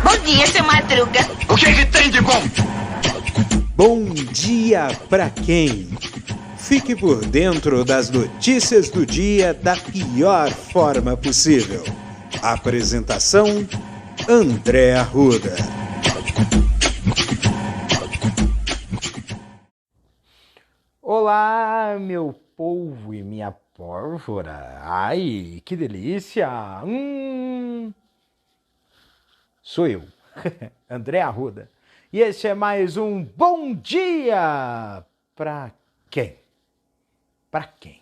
Bom dia, seu Madruga. O que tem de bom? Bom dia pra quem? Fique por dentro das notícias do dia da pior forma possível. Apresentação: André Arruda. Olá, meu polvo e minha pólvora. Ai, que delícia! Sou eu, André Arruda. E este é mais um Bom Dia pra quem? Pra quem?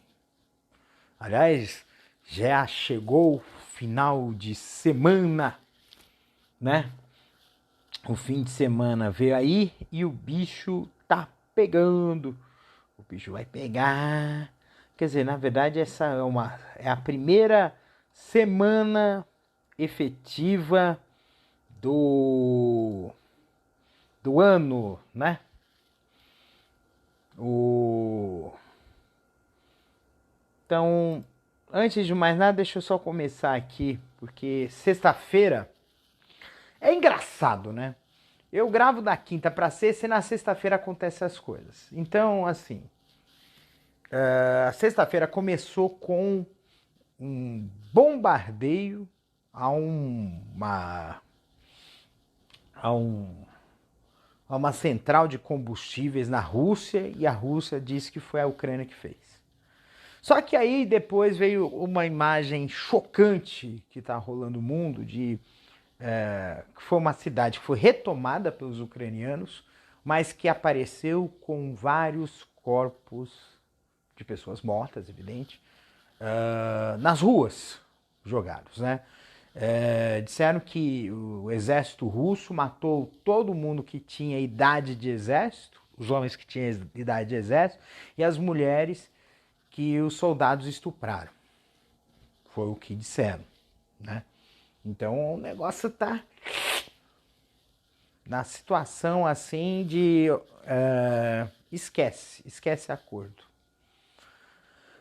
Aliás, já chegou o final de semana, né? O fim de semana veio aí e o bicho tá pegando. O bicho vai pegar. Quer dizer, na verdade, essa é a primeira semana efetiva do ano, né? Então, antes de mais nada, deixa eu só começar aqui, porque sexta-feira é engraçado, né? Eu gravo da quinta para sexta e na sexta-feira acontecem as coisas. Então, assim, a sexta-feira começou com um bombardeio a uma central de combustíveis na Rússia, e a Rússia disse que foi a Ucrânia que fez. Só que aí depois veio uma imagem chocante que está rolando no mundo, que foi uma cidade que foi retomada pelos ucranianos, mas que apareceu com vários corpos de pessoas mortas, evidente, nas ruas jogados, né? Disseram que o exército russo matou todo mundo que tinha idade de exército, os homens que tinham idade de exército, e as mulheres que os soldados estupraram. Foi o que disseram, né? Então o negócio tá na situação assim de esquece acordo.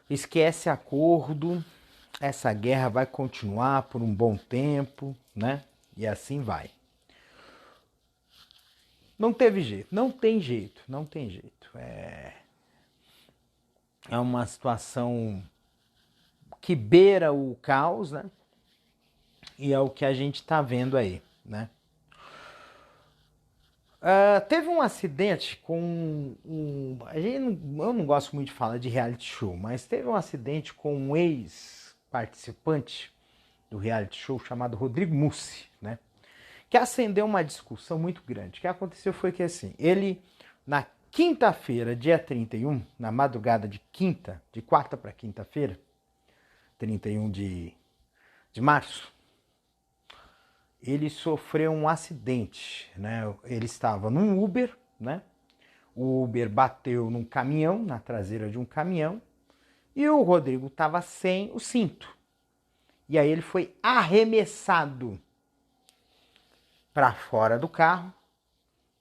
Esquece acordo, essa guerra vai continuar por um bom tempo, né? E assim vai. Não teve jeito, não tem jeito. É uma situação que beira o caos, né? E é o que a gente tá vendo aí, né? Teve um acidente com eu não gosto muito de falar de reality show, mas teve um acidente com um ex-participante do reality show chamado Rodrigo Mussi, né? Que acendeu uma discussão muito grande. O que aconteceu foi que, assim, ele, na quinta-feira, dia 31, na madrugada de quarta para quinta-feira, 31 de março, ele sofreu um acidente, né? Ele estava num Uber, né? O Uber bateu num caminhão, na traseira de um caminhão, e o Rodrigo estava sem o cinto. E aí ele foi arremessado para fora do carro,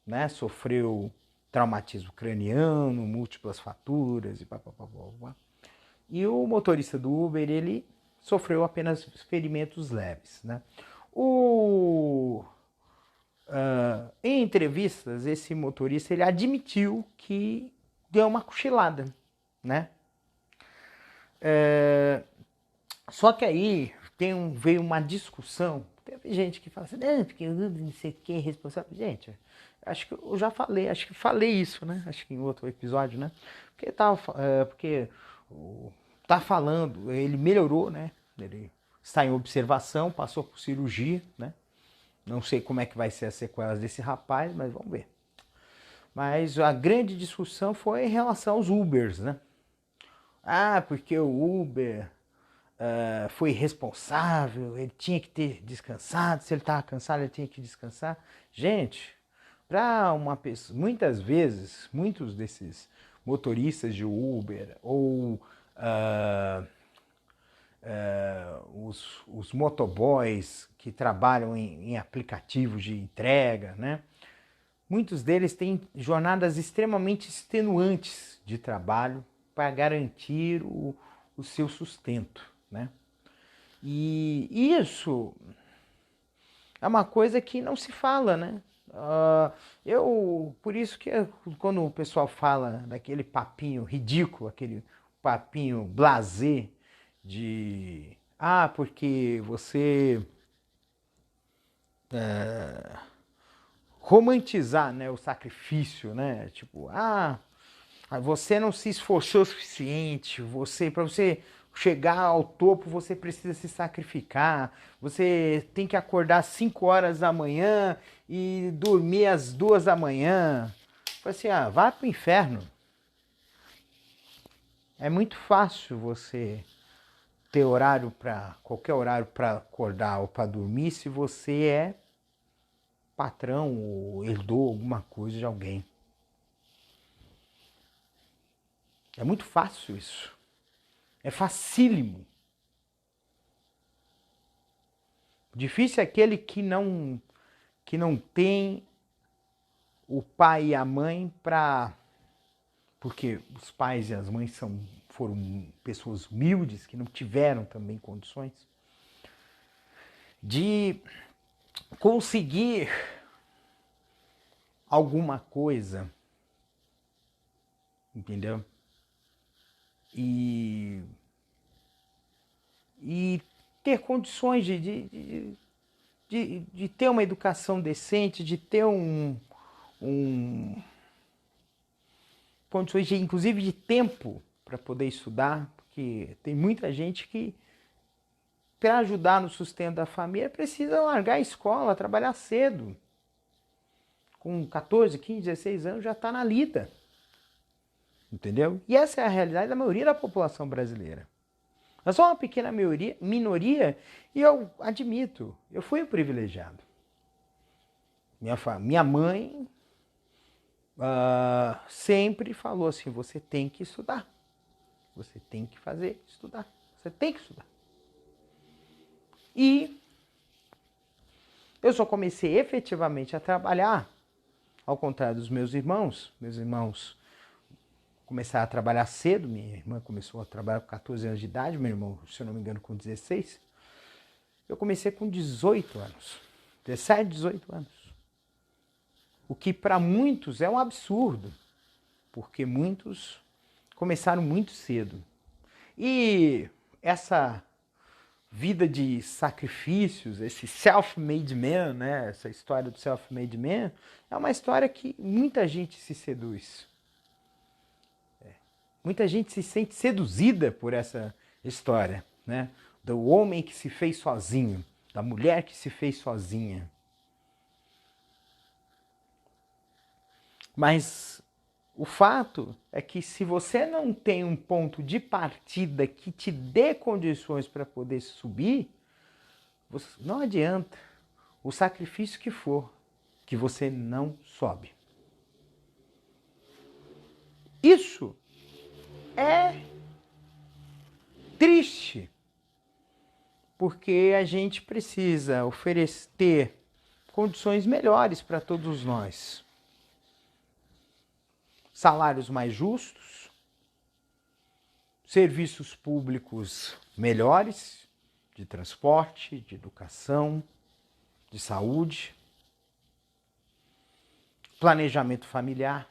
né? Sofreu traumatismo craniano, múltiplas fraturas e papapá. E o motorista do Uber, ele sofreu apenas ferimentos leves, né? Em entrevistas, esse motorista ele admitiu que deu uma cochilada, né? Só que aí veio uma discussão. Teve gente que fala assim, porque não sei quem é responsável. Gente, acho que eu já falei, isso, né? Acho que em outro episódio, né? Porque tá falando, ele melhorou, né? Ele está em observação, passou por cirurgia, né? Não sei como é que vai ser as sequelas desse rapaz, mas vamos ver. Mas a grande discussão foi em relação aos Ubers, né? Porque o Uber foi irresponsável, ele tinha que ter descansado, se ele estava cansado, ele tinha que descansar. Gente, para uma pessoa, muitas vezes, muitos desses motoristas de Uber ou os motoboys que trabalham em aplicativos de entrega, né? Muitos deles têm jornadas extremamente extenuantes de trabalho para garantir o seu sustento, né? E isso é uma coisa que não se fala, né? Por isso que quando o pessoal fala daquele papinho ridículo, aquele papinho blasé de porque você romantizar, né, o sacrifício, né? Tipo, você não se esforçou o suficiente, para você chegar ao topo, você precisa se sacrificar, você tem que acordar às 5 horas da manhã e dormir às 2 da manhã. Falei assim, vá pro inferno. É muito fácil você ter qualquer horário para acordar ou para dormir se você é patrão ou herdou alguma coisa de alguém. É muito fácil isso. É facílimo. Difícil é aquele que não tem o pai e a mãe porque os pais e as mães foram pessoas humildes que não tiveram também condições de conseguir alguma coisa, entendeu? E ter condições de ter uma educação decente, de ter condições inclusive de tempo para poder estudar, porque tem muita gente que para ajudar no sustento da família precisa largar a escola, trabalhar cedo. Com 14, 15, 16 anos já está na lida. Entendeu? E essa é a realidade da maioria da população brasileira. Nós somos uma pequena minoria e eu admito, eu fui um privilegiado. Minha mãe sempre falou assim, você tem que estudar. Você tem que estudar. Você tem que estudar. E eu só comecei efetivamente a trabalhar, ao contrário dos meus irmãos. Meus irmãos começaram a trabalhar cedo, minha irmã começou a trabalhar com 14 anos de idade, meu irmão, se eu não me engano, com 16. Eu comecei com 18 anos, 17, 18 anos. O que para muitos é um absurdo, porque muitos começaram muito cedo. E essa vida de sacrifícios, esse self-made man, né? Essa história do self-made man, é uma história que muita gente se seduz. Muita gente se sente seduzida por essa história, né? Do homem que se fez sozinho, da mulher que se fez sozinha. Mas o fato é que se você não tem um ponto de partida que te dê condições para poder subir, não adianta o sacrifício que for, que você não sobe. Isso é triste, porque a gente precisa oferecer condições melhores para todos nós. Salários mais justos, serviços públicos melhores, de transporte, de educação, de saúde, planejamento familiar,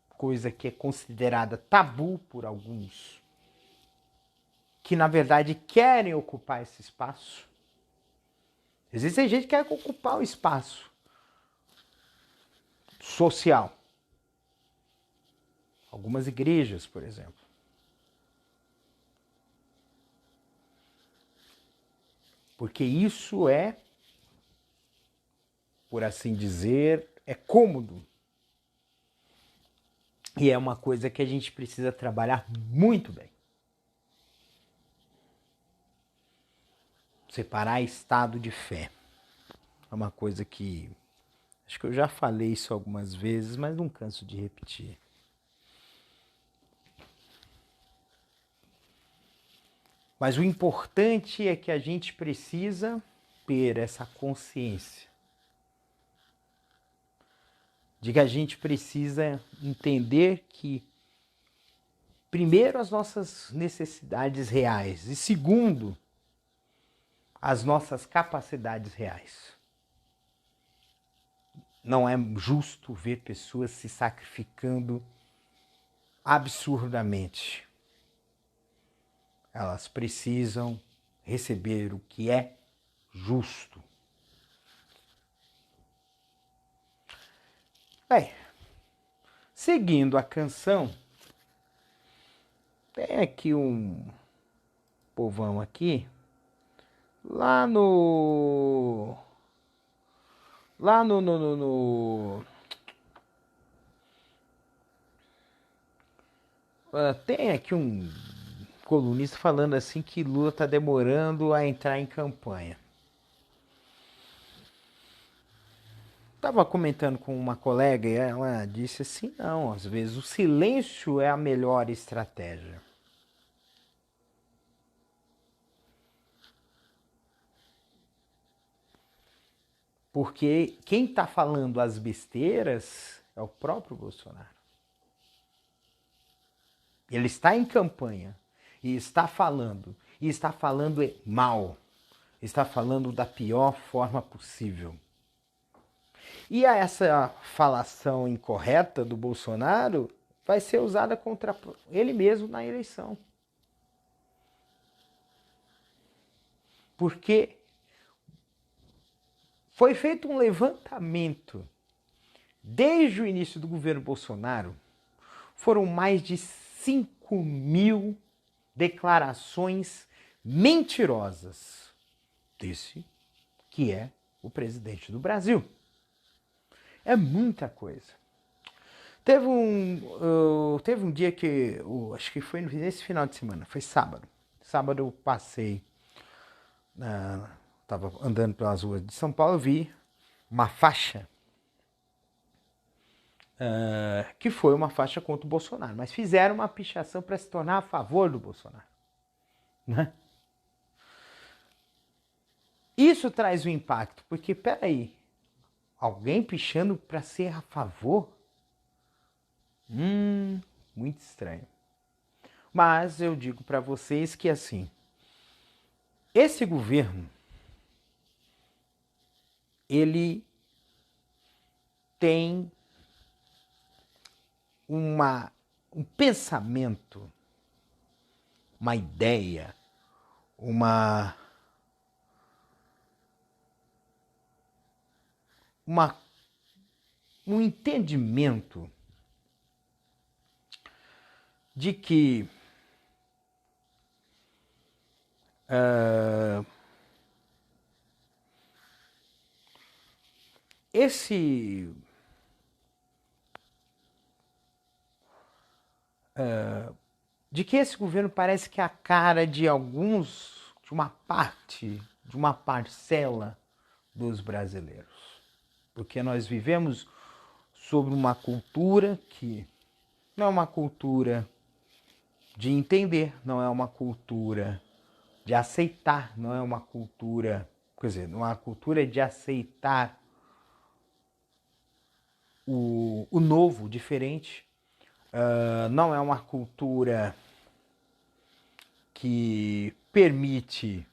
coisa que é considerada tabu por alguns, que na verdade querem ocupar esse espaço. Existe gente que quer ocupar o espaço social. Algumas igrejas, por exemplo. Porque isso é, por assim dizer, é cômodo. E é uma coisa que a gente precisa trabalhar muito bem. Separar estado de fé. É uma coisa que acho que eu já falei isso algumas vezes, mas não canso de repetir. Mas o importante é que a gente precisa ter essa consciência de que a gente precisa entender que, primeiro, as nossas necessidades reais e, segundo, as nossas capacidades reais. Não é justo ver pessoas se sacrificando absurdamente. Elas precisam receber o que é justo. Bem, seguindo a canção, tem aqui um povão aqui, lá no tem aqui um colunista falando assim que Lula está demorando a entrar em campanha. Estava comentando com uma colega e ela disse assim, não, às vezes o silêncio é a melhor estratégia. Porque quem está falando as besteiras é o próprio Bolsonaro. Ele está em campanha e está falando mal, está falando da pior forma possível. E essa falação incorreta do Bolsonaro vai ser usada contra ele mesmo na eleição. Porque foi feito um levantamento desde o início do governo Bolsonaro, foram mais de 5.000 declarações mentirosas desse que é o presidente do Brasil. É muita coisa. Teve um dia que, acho que foi nesse final de semana, foi sábado. Sábado eu passei, estava andando pelas ruas de São Paulo, vi uma faixa, que foi uma faixa contra o Bolsonaro, mas fizeram uma pichação para se tornar a favor do Bolsonaro. Né? Isso traz um impacto, porque, peraí, alguém pichando para ser a favor? Muito estranho. Mas eu digo para vocês que, assim, esse governo, ele tem um pensamento, uma ideia, um entendimento de que esse governo parece que é a cara de uma parcela dos brasileiros. Porque nós vivemos sobre uma cultura que não é uma cultura de entender, não é uma cultura de aceitar, não é uma cultura, quer dizer, não é uma cultura de aceitar o novo, o diferente. Não é uma cultura que permite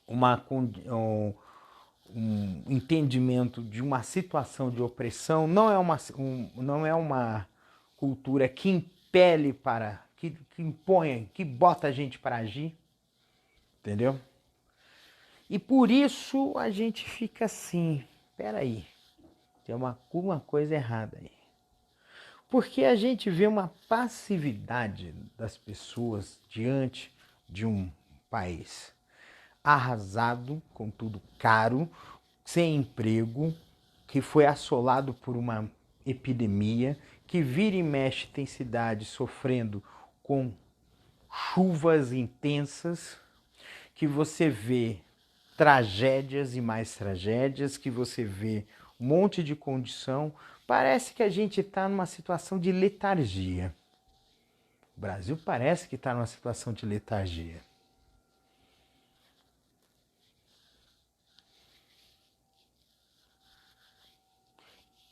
um entendimento de uma situação de opressão, não é uma cultura que impele que impõe, que bota a gente para agir, entendeu? E por isso a gente fica assim, peraí, tem alguma coisa errada aí. Porque a gente vê uma passividade das pessoas diante de um país arrasado, com tudo caro, sem emprego, que foi assolado por uma epidemia, que vira e mexe tem cidades sofrendo com chuvas intensas, que você vê tragédias e mais tragédias, que você vê um monte de condição. Parece que a gente está numa situação de letargia. O Brasil parece que está numa situação de letargia.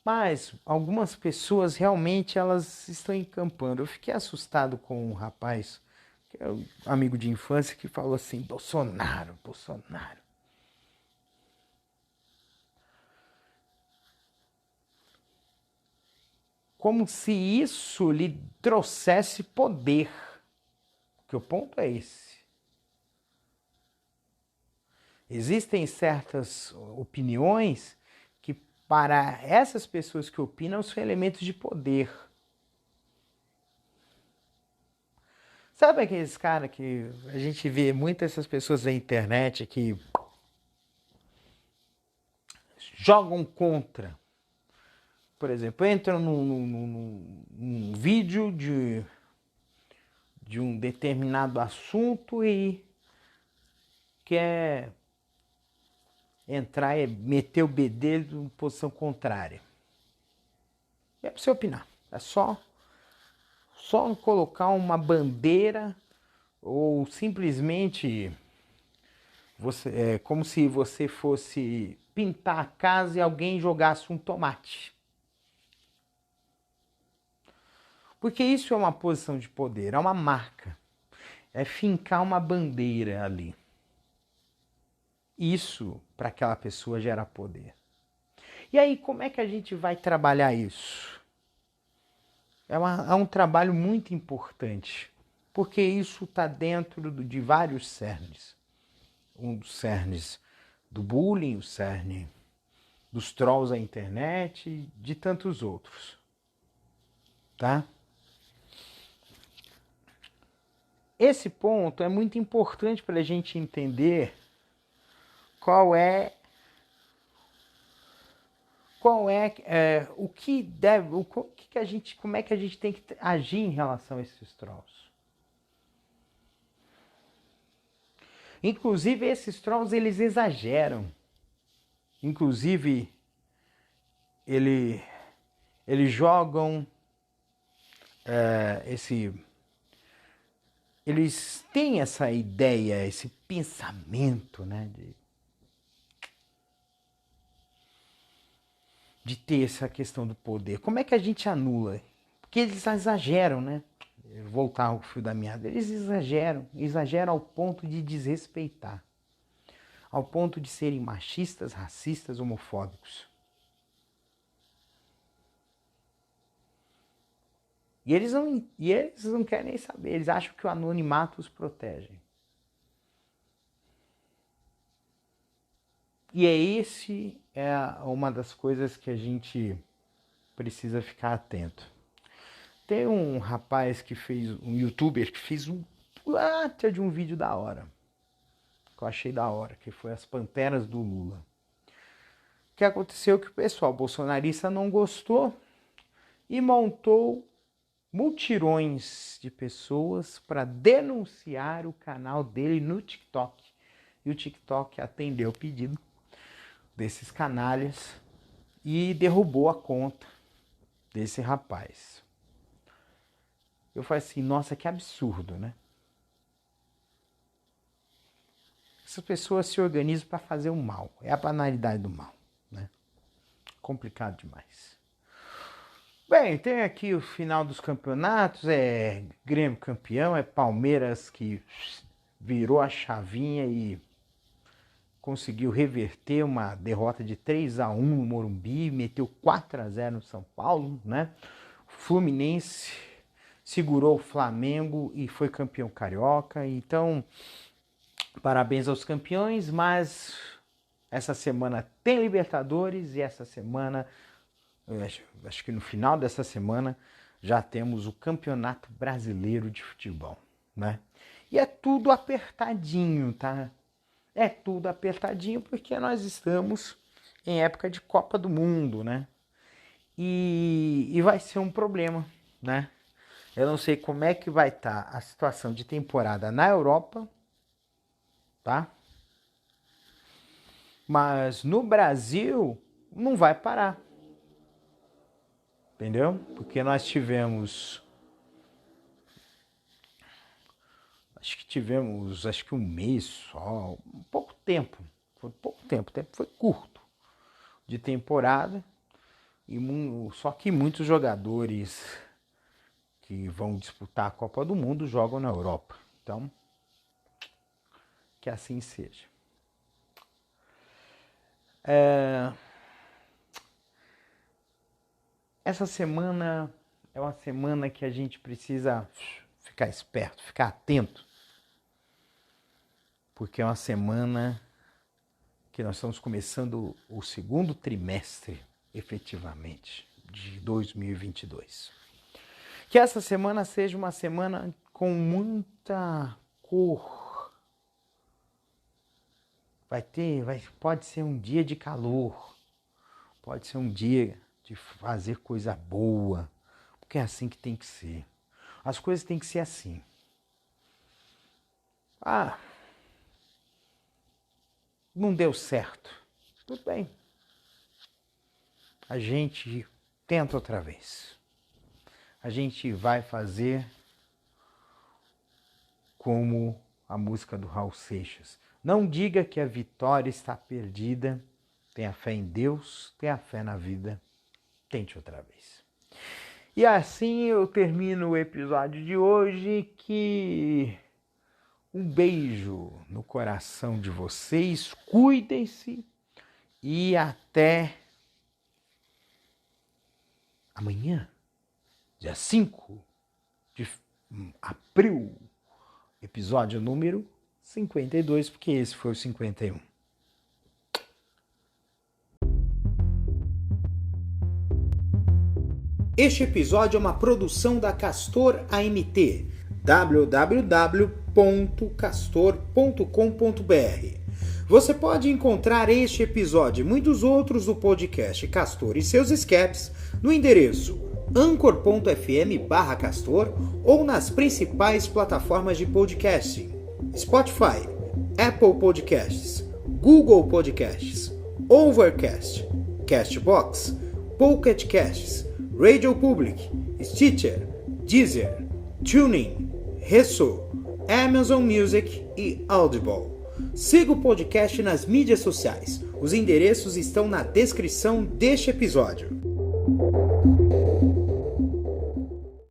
Mas algumas pessoas realmente elas estão encampando. Eu fiquei assustado com um rapaz que é um amigo de infância que falou assim, Bolsonaro. Como se isso lhe trouxesse poder. Porque o ponto é esse. Existem certas opiniões que, para essas pessoas que opinam, são elementos de poder. Sabe aqueles caras que a gente vê muitas essas pessoas na internet que jogam contra? Por exemplo, entram num vídeo de um determinado assunto e quer entrar e meter o bedelho em posição contrária. É para você opinar. É só colocar uma bandeira ou simplesmente é como se você fosse pintar a casa e alguém jogasse um tomate. Porque isso é uma posição de poder, é uma marca. É fincar uma bandeira ali. Isso, para aquela pessoa, gera poder. E aí, como é que a gente vai trabalhar isso? É um trabalho muito importante, porque isso está dentro de vários cernes. Um dos cernes do bullying, o cerne dos trolls da internet e de tantos outros. Tá? Esse ponto é muito importante para a gente entender qual é o que deve, como é que a gente tem que agir em relação a esses trolls. Inclusive esses trolls eles exageram. Inclusive eles jogam eles têm essa ideia, esse pensamento, né, de ter essa questão do poder. Como é que a gente anula? Porque eles exageram, né? Voltar ao fio da meada. Eles exageram ao ponto de desrespeitar. Ao ponto de serem machistas, racistas, homofóbicos. E eles não querem nem saber, eles acham que o anonimato os protege. E é uma das coisas que a gente precisa ficar atento. Tem um rapaz que fez, um youtuber que fez um puta de um vídeo da hora. Que eu achei da hora, que foi as Panteras do Lula. O que aconteceu que o pessoal bolsonarista não gostou e montou multirões de pessoas para denunciar o canal dele no TikTok. E o TikTok atendeu o pedido desses canalhas e derrubou a conta desse rapaz. Eu falei assim, nossa, que absurdo, né? Essas pessoas se organizam para fazer o mal. É a banalidade do mal, né? Complicado demais. Bem, tem aqui o final dos campeonatos, é Grêmio campeão, é Palmeiras que virou a chavinha e conseguiu reverter uma derrota de 3-1 no Morumbi, meteu 4-0 no São Paulo, né? O Fluminense segurou o Flamengo e foi campeão carioca, então parabéns aos campeões, mas essa semana tem Libertadores e essa semana... acho que no final dessa semana já temos o Campeonato Brasileiro de Futebol, né? E é tudo apertadinho, tá? É tudo apertadinho porque nós estamos em época de Copa do Mundo, né? E vai ser um problema, né? Eu não sei como é que vai estar a situação de temporada na Europa, tá? Mas no Brasil não vai parar. Entendeu? Porque nós tivemos... Acho que um mês só, pouco tempo. Foi pouco tempo, o tempo foi curto de temporada. Só que muitos jogadores que vão disputar a Copa do Mundo jogam na Europa, Então, que assim seja. Essa semana é uma semana que a gente precisa ficar esperto, ficar atento, porque é uma semana que nós estamos começando o segundo trimestre, efetivamente, de 2022. Que essa semana seja uma semana com muita cor. Pode ser um dia de calor, pode ser um dia de fazer coisa boa, porque é assim que tem que ser. As coisas têm que ser assim. Não deu certo. Tudo bem. A gente tenta outra vez. A gente vai fazer como a música do Raul Seixas. Não diga que a vitória está perdida. Tenha fé em Deus, tenha fé na vida. Tente outra vez. E assim eu termino o episódio de hoje, que um beijo no coração de vocês, cuidem-se e até amanhã, dia 5 de abril, episódio número 52, porque esse foi o 51. Este episódio é uma produção da Castor AMT, www.castor.com.br. Você pode encontrar este episódio e muitos outros do podcast Castor e seus escapes no endereço anchor.fm/castor ou nas principais plataformas de podcasting: Spotify, Apple Podcasts, Google Podcasts, Overcast, Castbox, Pocket Casts, Radio Public, Stitcher, Deezer, TuneIn, Resso, Amazon Music e Audible. Siga o podcast nas mídias sociais. Os endereços estão na descrição deste episódio.